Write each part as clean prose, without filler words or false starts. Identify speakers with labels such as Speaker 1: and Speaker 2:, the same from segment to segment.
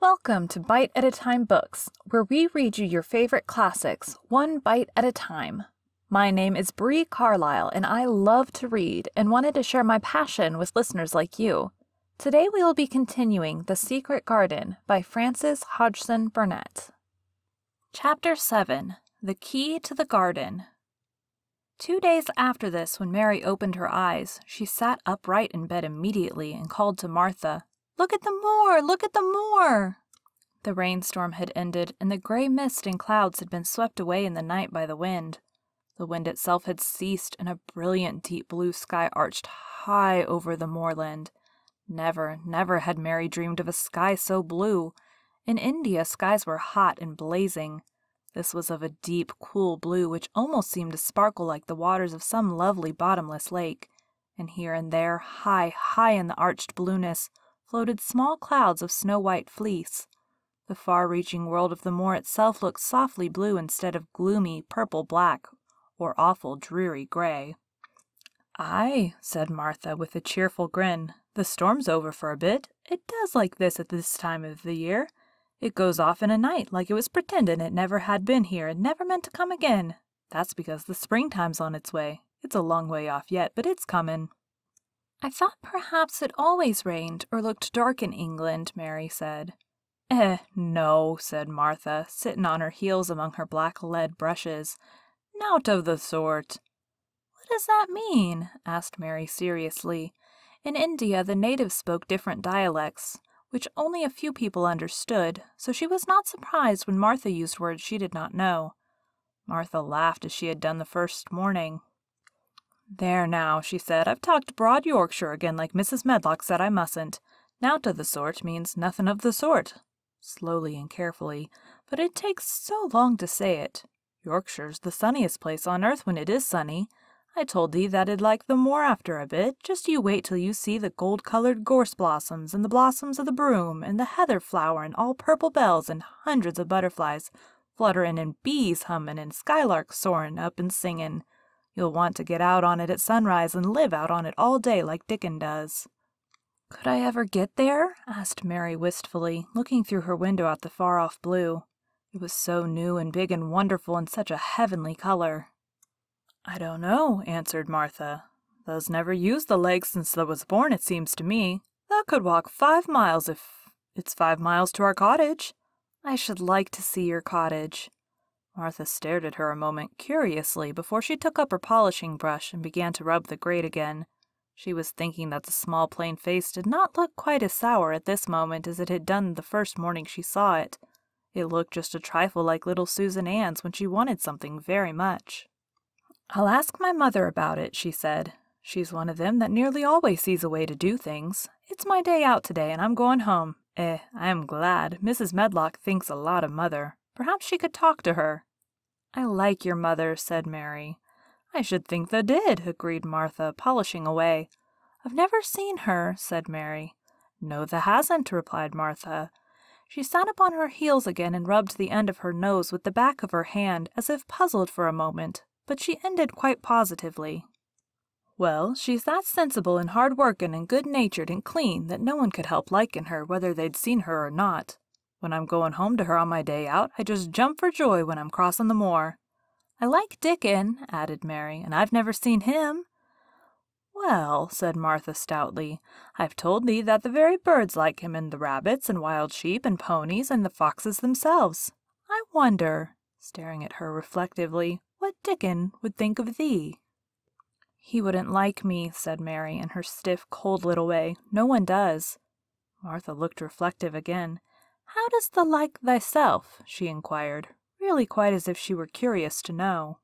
Speaker 1: Welcome to Bite at a Time Books, where we read you your favorite classics, one bite at a time. My name is Bree Carlile, and I love to read and wanted to share my passion with listeners like you. Today we will be continuing The Secret Garden by Frances Hodgson Burnett. Chapter 7. The Key to the Garden. 2 days after this, when Mary opened her eyes, she sat upright in bed immediately and called to Martha, "Look at the moor! Look at the moor!" The rainstorm had ended, and the gray mist and clouds had been swept away in the night by the wind. The wind itself had ceased, and a brilliant deep blue sky arched high over the moorland. Never, never had Mary dreamed of a sky so blue. In India, skies were hot and blazing. This was of a deep, cool blue which almost seemed to sparkle like the waters of some lovely bottomless lake, and here and there, high, high in the arched blueness, floated small clouds of snow-white fleece. The far-reaching world of the moor itself looked softly blue instead of gloomy purple-black or awful dreary gray. "Aye," said Martha, with a cheerful grin, "the storm's over for a bit. It does like this at this time of the year. It goes off in a night, like it was pretendin' it never had been here and never meant to come again. That's because the springtime's on its way. It's a long way off yet, but it's comin'." "I thought perhaps it always rained or looked dark in England," Mary said. No," said Martha, sitting on her heels among her black lead brushes. "Nowt of the sort." "What does that mean?" asked Mary seriously. In India, the natives spoke different dialects, which only a few people understood, so she was not surprised when Martha used words she did not know. Martha laughed as she had done the first morning. "There now," she said, "I've talked broad Yorkshire again like Mrs. Medlock said I mustn't. Nowt of the sort means nothing of the sort," slowly and carefully, "but it takes so long to say it. Yorkshire's the sunniest place on earth when it is sunny. I told thee that it'd like the moor after a bit. Just you wait till you see the gold-colored gorse blossoms and the blossoms of the broom and the heather flower and all purple bells and hundreds of butterflies flutterin' and bees hummin' and skylarks soarin' up and singin'. You'll want to get out on it at sunrise and live out on it all day like Dickon does." "Could I ever get there?" asked Mary wistfully, looking through her window at the far-off blue. It was so new and big and wonderful and such a heavenly color. "I don't know," answered Martha. "Thou's never used the lake since thou was born, it seems to me. Thou could walk 5 miles if it's 5 miles to our cottage." "I should like to see your cottage." Martha stared at her a moment curiously before she took up her polishing brush and began to rub the grate again. She was thinking that the small plain face did not look quite as sour at this moment as it had done the first morning she saw it. It looked just a trifle like little Susan Ann's when she wanted something very much. "I'll ask my mother about it," she said. "She's one of them that nearly always sees a way to do things. It's my day out today, and I'm going home. I am glad. Mrs. Medlock thinks a lot of Mother. Perhaps she could talk to her." "I like your mother," said Mary. "I should think thou did," agreed Martha, polishing away. "I've never seen her," said Mary. "No, thou hasn't," replied Martha. She sat up on her heels again and rubbed the end of her nose with the back of her hand, as if puzzled for a moment, but she ended quite positively. "Well, she's that sensible and hard-workin' and good-natured and clean that no one could help likin' her whether they'd seen her or not. When I'm goin' home to her on my day out, I just jump for joy when I'm crossin' the moor." "I like Dickon," added Mary, "and I've never seen him." "Well," said Martha stoutly, "I've told thee that the very birds like him, and the rabbits and wild sheep and ponies and the foxes themselves. I wonder," staring at her reflectively, "what Dickon would think of thee." "He wouldn't like me," said Mary in her stiff, cold little way. "No one does." Martha looked reflective again. "How dost thou like thyself?" she inquired, really quite as if she were curious to know.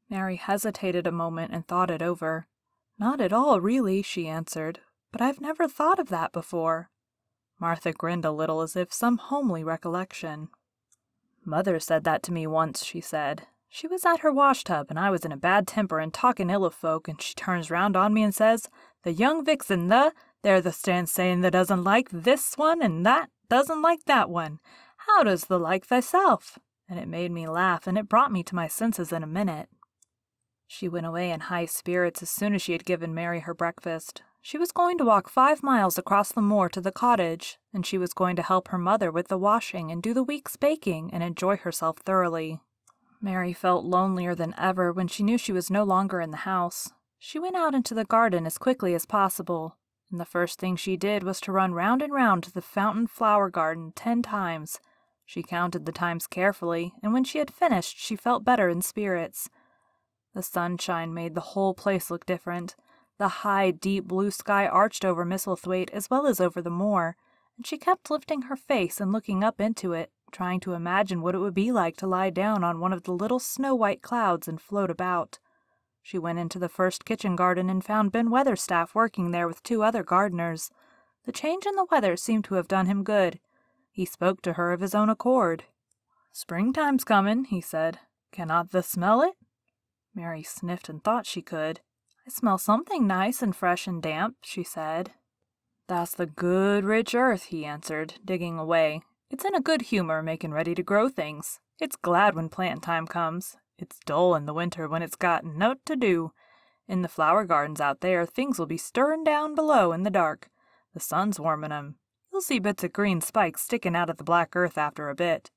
Speaker 1: Mary hesitated a moment and thought it over. "Not at all, really," she answered, "but I've never thought of that before." Martha grinned a little as if some homely recollection. "Mother said that to me once," she said. "She was at her wash-tub, and I was in a bad temper and talking ill of folk, and she turns round on me and says, 'The young vixen, there thou stands saying thou doesn't like this one and that doesn't like that one. How does thou like thyself?' And it made me laugh, and it brought me to my senses in a minute." She went away in high spirits as soon as she had given Mary her breakfast. She was going to walk 5 miles across the moor to the cottage, and she was going to help her mother with the washing and do the week's baking and enjoy herself thoroughly. Mary felt lonelier than ever when she knew she was no longer in the house. She went out into the garden as quickly as possible, and the first thing she did was to run round and round the fountain flower garden 10 times. She counted the times carefully, and when she had finished she felt better in spirits. The sunshine made the whole place look different. The high, deep blue sky arched over Misselthwaite as well as over the moor, and she kept lifting her face and looking up into it, trying to imagine what it would be like to lie down on one of the little snow-white clouds and float about. She went into the first kitchen garden and found Ben Weatherstaff working there with 2 other gardeners. The change in the weather seemed to have done him good. He spoke to her of his own accord. "Springtime's comin'," he said. "Cannot thee smell it?" Mary sniffed and thought she could. "I smell something nice and fresh and damp," she said. "That's the good, rich earth," he answered, digging away. "It's in a good humor, making ready to grow things. It's glad when plantin' time comes. It's dull in the winter when it's got nowt to do. In the flower gardens out there, things will be stirrin' down below in the dark. The sun's warmin' 'em. You'll see bits of green spikes stickin' out of the black earth after a bit."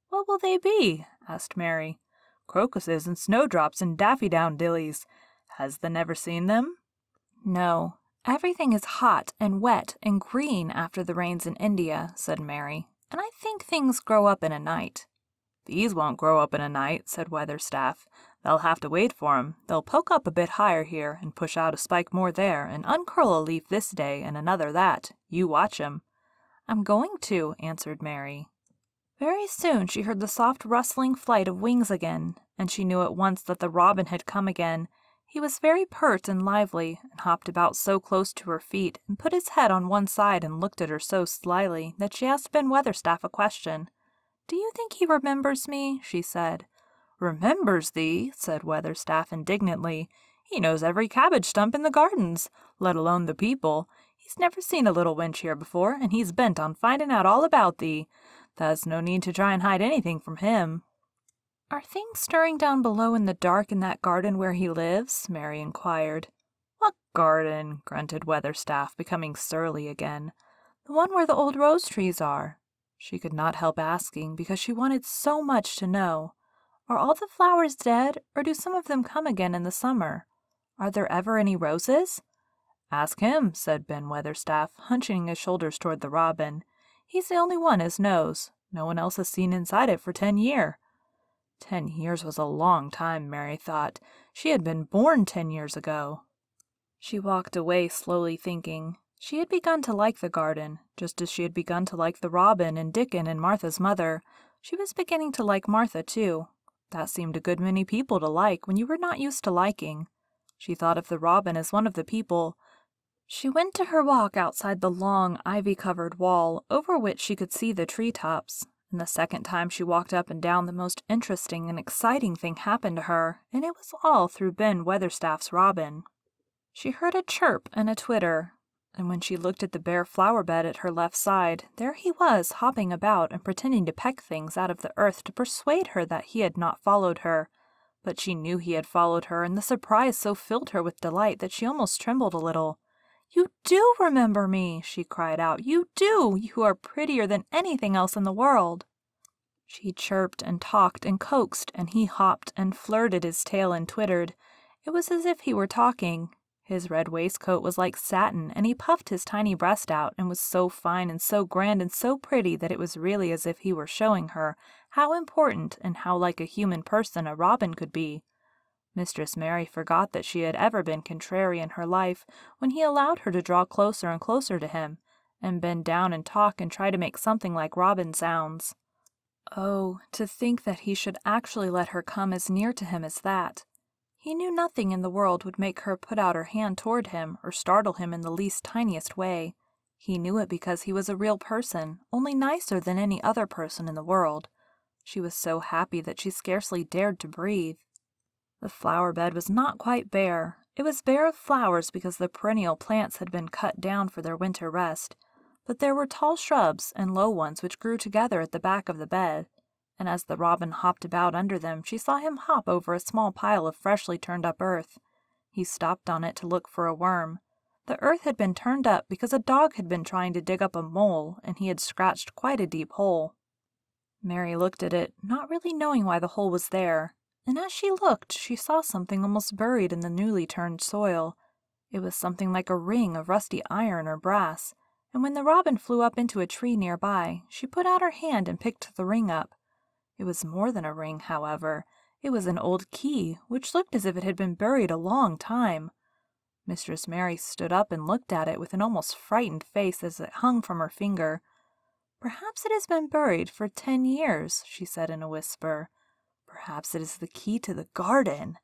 Speaker 1: "What will they be?" asked Mary. "Crocuses and snowdrops and daffydowndillies. Has thee never seen them?" "No. Everything is hot and wet and green after the rains in India," said Mary, "and I think things grow up in a night." "These won't grow up in a night," said Weatherstaff. "They'll have to wait for 'em. They'll poke up a bit higher here, and push out a spike more there, and uncurl a leaf this day and another that. You watch 'em." "I'm going to," answered Mary. Very soon she heard the soft rustling flight of wings again, and she knew at once that the robin had come again. He was very pert and lively, and hopped about so close to her feet, and put his head on one side and looked at her so slyly that she asked Ben Weatherstaff a question. "Do you think he remembers me?" she said. "Remembers thee?" said Weatherstaff indignantly. "He knows every cabbage stump in the gardens, let alone the people. He's never seen a little wench here before, and he's bent on finding out all about thee. There's no need to try and hide anything from him." "Are things stirring down below in the dark in that garden where he lives?" Mary inquired. "What garden?" grunted Weatherstaff, becoming surly again. "The one where the old rose trees are." She could not help asking, because she wanted so much to know. "Are all the flowers dead, or do some of them come again in the summer? Are there ever any roses?" "Ask him," said Ben Weatherstaff, hunching his shoulders toward the robin. "He's the only one as knows. No one else has seen inside it for 10 year." 10 years was a long time, Mary thought. She had been born 10 years ago. She walked away slowly thinking. She had begun to like the garden, just as she had begun to like the robin and Dickon and Martha's mother. She was beginning to like Martha, too. That seemed a good many people to like when you were not used to liking. She thought of the robin as one of the people. She went to her walk outside the long, ivy-covered wall, over which she could see the tree-tops. And the second time she walked up and down, the most interesting and exciting thing happened to her, and it was all through Ben Weatherstaff's robin. She heard a chirp and a twitter, and when she looked at the bare flower bed at her left side, there he was, hopping about and pretending to peck things out of the earth to persuade her that he had not followed her. But she knew he had followed her, and the surprise so filled her with delight that she almost trembled a little. "You do remember me!" she cried out. "You do! You are prettier than anything else in the world!" She chirped and talked and coaxed, and he hopped and flirted his tail and twittered. It was as if he were talking. His red waistcoat was like satin, and he puffed his tiny breast out, and was so fine and so grand and so pretty that it was really as if he were showing her how important and how like a human person a robin could be. Mistress Mary forgot that she had ever been contrary in her life when he allowed her to draw closer and closer to him, and bend down and talk and try to make something like robin sounds. Oh, to think that he should actually let her come as near to him as that. He knew nothing in the world would make her put out her hand toward him or startle him in the least tiniest way. He knew it because he was a real person, only nicer than any other person in the world. She was so happy that she scarcely dared to breathe. The flower bed was not quite bare. It was bare of flowers because the perennial plants had been cut down for their winter rest, but there were tall shrubs and low ones which grew together at the back of the bed, and as the robin hopped about under them, she saw him hop over a small pile of freshly turned up earth. He stopped on it to look for a worm. The earth had been turned up because a dog had been trying to dig up a mole, and he had scratched quite a deep hole. Mary looked at it, not really knowing why the hole was there, and as she looked, she saw something almost buried in the newly turned soil. It was something like a ring of rusty iron or brass, and when the robin flew up into a tree nearby, she put out her hand and picked the ring up. It was more than a ring, however. It was an old key, which looked as if it had been buried a long time. Mistress Mary stood up and looked at it with an almost frightened face as it hung from her finger. "Perhaps it has been buried for 10 years," she said in a whisper. "Perhaps it is the key to the garden."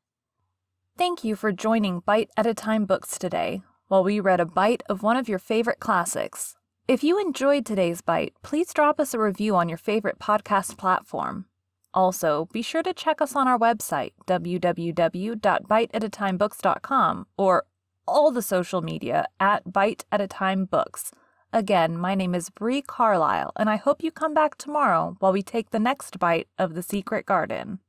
Speaker 1: Thank you for joining Bite at a Time Books today, while we read a bite of one of your favorite classics. If you enjoyed today's bite, please drop us a review on your favorite podcast platform. Also, be sure to check us on our website, www.biteatatimebooks.com, or all the social media at Bite at a Time Books. Again, my name is Bree Carlile, and I hope you come back tomorrow while we take the next bite of The Secret Garden.